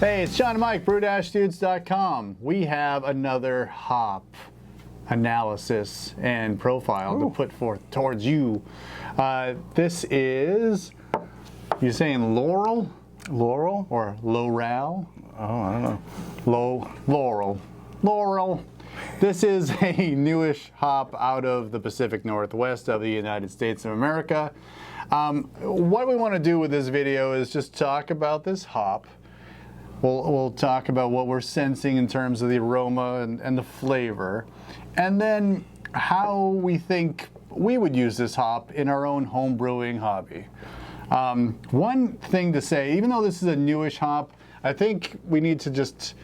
Hey, it's John and Mike, brew-dudes.com. We have another hop analysis and profile to put forth towards you. This is, you saying Loral? Loral? Or Loral? Oh, I don't know. Loral. Loral. This is a newish hop out of the Pacific Northwest of the United States of America. What we want to do with this video is just talk about this hop. We'll talk about what we're sensing in terms of the aroma and the flavor, and then how we think we would use this hop in our own home brewing hobby. One thing to say, even though this is a newish hop, I think we need to just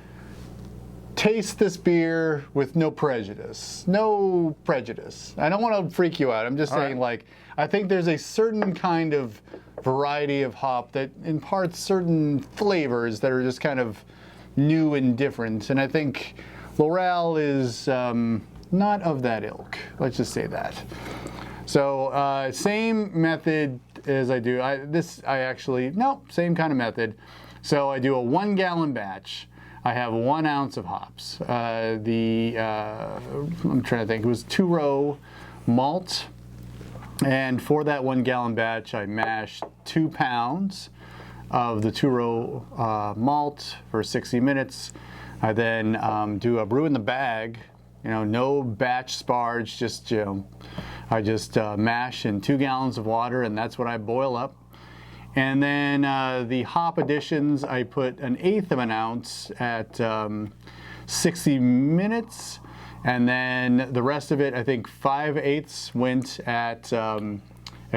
taste this beer with no prejudice. No prejudice. I don't want to freak you out. I'm just saying, like, I think there's a certain kind of variety of hop that imparts certain flavors that are just kind of new and different. And I think Loral is not of that ilk. Let's just say that. So same method as I do. Same kind of method. So I do a 1 gallon batch. I have 1 ounce of hops. I'm trying to think, it was 2-row malt. And for that 1 gallon batch, I mashed 2 pounds of the 2-row malt for 60 minutes. I then do a brew in the bag, no batch sparge, just, I just mash in 2 gallons of water, and that's what I boil up. And then the hop additions, I put 1/8 of an ounce at 60 minutes. And then the rest of it, I think 5/8 went at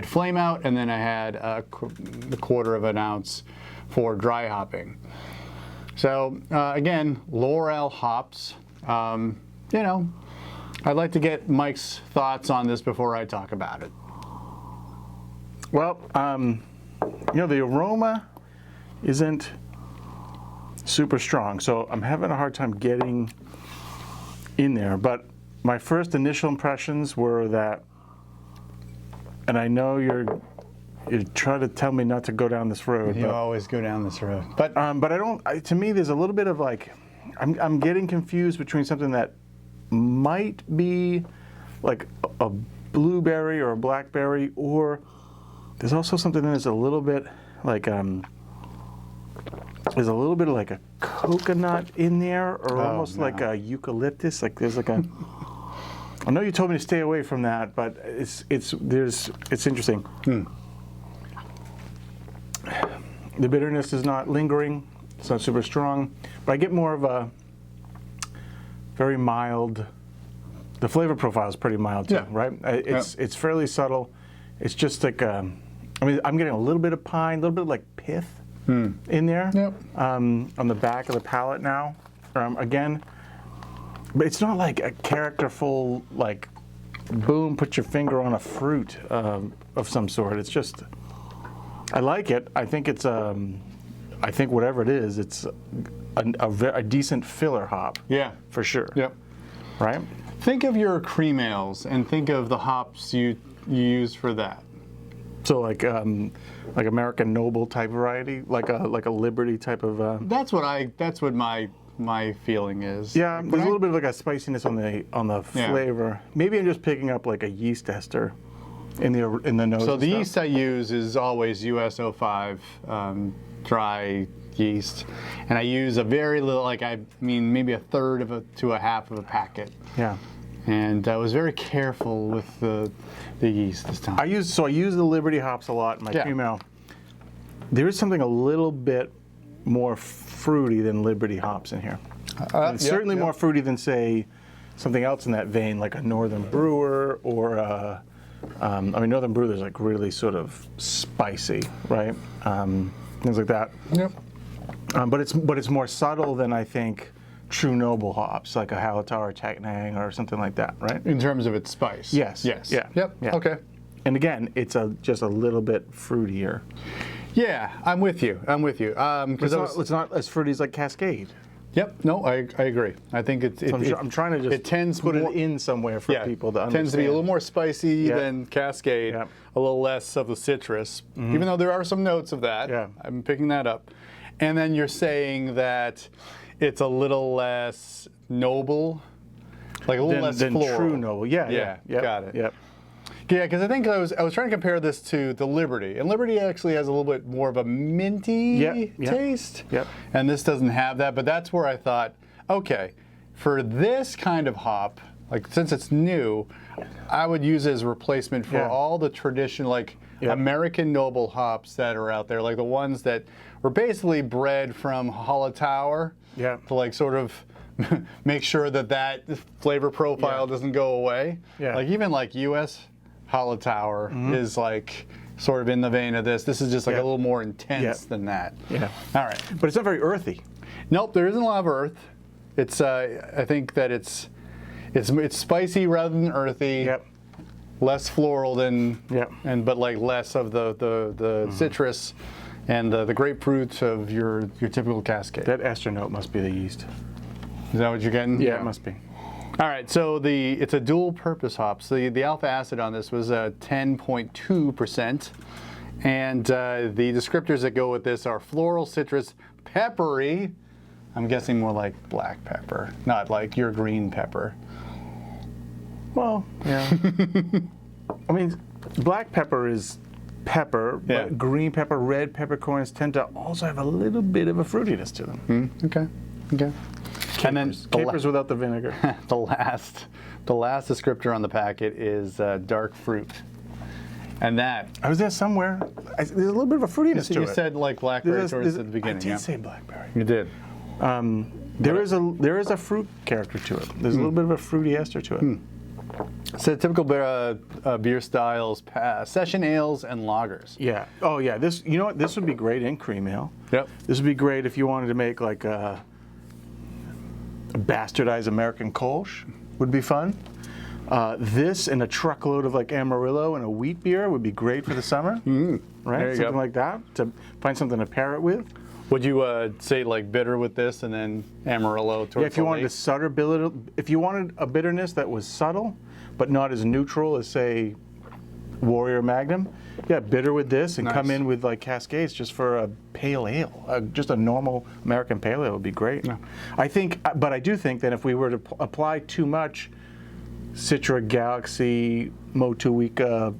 flame out, and then I had a 1/4 of an ounce for dry hopping. So again, Loral Hops. I'd like to get Mike's thoughts on this before I talk about it. Well, the aroma isn't super strong, so I'm having a hard time getting in there. But my first initial impressions were that, and I know you're trying to tell me not to go down this road. You always go down this road. But I don't. To me, there's a little bit of like, I'm getting confused between something that might be like a blueberry or a blackberry, or there's also something that is a little bit like there's a little bit of like a coconut in there, or almost like a eucalyptus. Like there's like a. I know you told me to stay away from that, but it's interesting. The bitterness is not lingering. It's not super strong, but I get more of a very mild. The flavor profile is pretty mild too, right? It's fairly subtle. It's just like I'm getting a little bit of pine, a little bit of like pith in there on the back of the palate now. Again, but it's not like a characterful, like, boom, put your finger on a fruit of some sort. It's just, I like it. I think it's, I think whatever it is, it's a decent filler hop. Yeah. For sure. Yep. Right? Think of your cream ales and think of the hops you use for that. So like American Nobel type variety, like a Liberty type of. That's what my feeling is. Yeah, there's a little bit of like a spiciness on the flavor. Maybe I'm just picking up like a yeast ester in the nose. So the yeast I use is always US-05 dry yeast, and I use a very little, maybe 1/3 to 1/2 of a packet. Yeah. And I was very careful with the yeast this time. I use the Liberty hops a lot in my cream ale. There is something a little bit more fruity than Liberty hops in here. Certainly more fruity than, say, something else in that vein, like a Norther Brewer or Norther Brewer is like really sort of spicy, right? Things like that. Yep. But it's more subtle than, I think, true Nobel hops, like a Hallertau or Technang or something like that, right? In terms of its spice. Yes. Yes. Yeah. Yep. Yeah. Okay. And again, it's just a little bit fruitier. Yeah, I'm with you. Because it's not as fruity as like Cascade. Yep. No, I agree. I think I'm trying to just it tends put it in somewhere for people to understand. It tends to be a little more spicy than Cascade, a little less of the citrus, even though there are some notes of that. Yeah. I'm picking that up. And then you're saying that it's a little less noble, like a little less than floral. true noble. Yeah. Got it. Yep. Yeah, because I think I was trying to compare this to the Liberty, and Liberty actually has a little bit more of a minty taste. Yep. And this doesn't have that, but that's where I thought, okay, for this kind of hop, like since it's new, I would use it as a replacement for all the traditional, like American noble hops that are out there, like the ones that were basically bred from Hallertauer to like sort of make sure that that flavor profile doesn't go away. Yeah. Like even like U.S. Hallertauer is like sort of in the vein of this. This is just like a little more intense than that. Yeah. All right. But it's not very earthy. Nope, there isn't a lot of earth. It's I think that it's spicy rather than earthy. Yep. Less floral than but like less of the citrus and the grapefruit of your typical Cascade. That ester note must be the yeast. Is that what you're getting? Yeah, it must be. All right, so it's a dual-purpose hop. So the alpha acid on this was 10.2%, and the descriptors that go with this are floral, citrus, peppery. I'm guessing more like black pepper, not like your green pepper. Well, yeah. I mean, black pepper is pepper, but green pepper, red peppercorns tend to also have a little bit of a fruitiness to them. Okay. Capers. And then capers without the vinegar. the last descriptor on the packet is dark fruit, and that I was there somewhere. There's a little bit of a fruitiness to it. You said like blackberry towards the beginning. I did say blackberry. You did. There is a fruit character to it. There's a little bit of a fruity ester to it. So typical beer styles: session ales and lagers. Yeah. Oh yeah. This, you know what? This would be great in cream ale. Yep. This would be great if you wanted to make like a bastardized American Kolsch. Would be fun. This and a truckload of like Amarillo and a wheat beer would be great for the summer. Right. There you something go. like that to find something to pair it with. Would you say like bitter with this and then Amarillo towards if you wanted if you wanted a bitterness that was subtle, but not as neutral as say Warrior Magnum, bitter with this and come in with like Cascades just for a pale ale, just a normal American pale ale would be great. Yeah. But I do think that if we were to apply too much Citra, Galaxy, Motueka,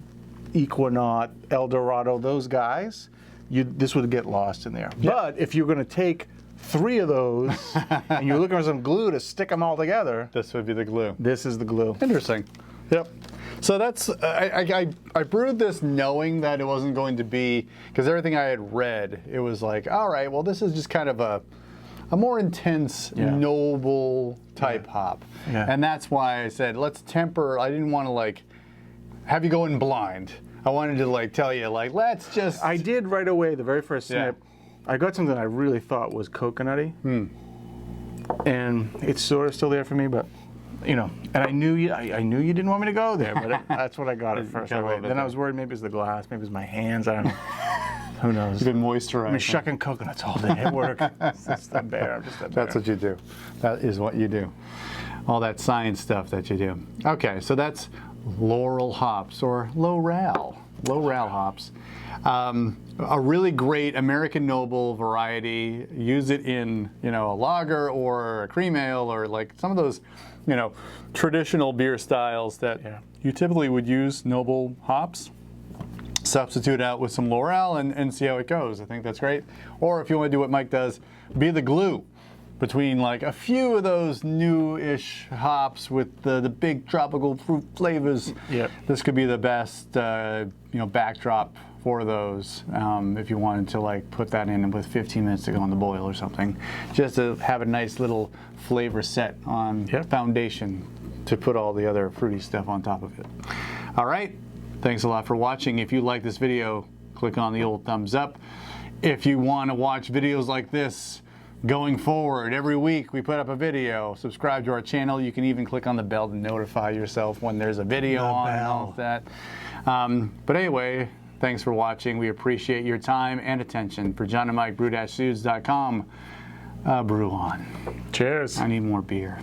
Equinaut, Eldorado, those guys, this would get lost in there. Yeah. But if you're going to take 3 of those and you're looking for some glue to stick them all together, this would be the glue. This is the glue. Interesting. Yep. So that's I brewed this knowing that it wasn't going to be, because everything I had read, it was like, all right, well, this is just kind of a more intense, noble type hop. Yeah. And that's why I said, let's temper. I didn't want to like have you go in blind. I wanted to like tell you like, let's just. I did right away, the very first snip. I got something I really thought was coconutty. And it's sort of still there for me, but you know, and I knew you didn't want me to go there, but that's what I got at first. Then I was worried maybe it's the glass, maybe it's my hands, I don't know. Who knows? You've been moisturized. I've been shucking coconuts all day at work. That's the bear. I'm just a bear. That's what you do. That is what you do. All that science stuff that you do. Okay, so that's Loral Hops, or Loral Hops. A really great American noble variety. Use it in, a lager or a cream ale or like some of those, traditional beer styles that you typically would use noble hops. Substitute out with some Loral and see how it goes. I think that's great. Or if you want to do what Mike does, be the glue between like a few of those new-ish hops with the big tropical fruit flavors. Yep. This could be the best backdrop for those if you wanted to like put that in with 15 minutes to go on the boil or something, just to have a nice little flavor set on foundation to put all the other fruity stuff on top of it. All right. Thanks a lot for watching. If you like this video, click on the old thumbs up. If you want to watch videos like this going forward, every week we put up a video. Subscribe to our channel. You can even click on the bell to notify yourself when there's a video on and all of that. But anyway, thanks for watching. We appreciate your time and attention. For John and Mike, brew-foods.com. Brew on. Cheers. I need more beer.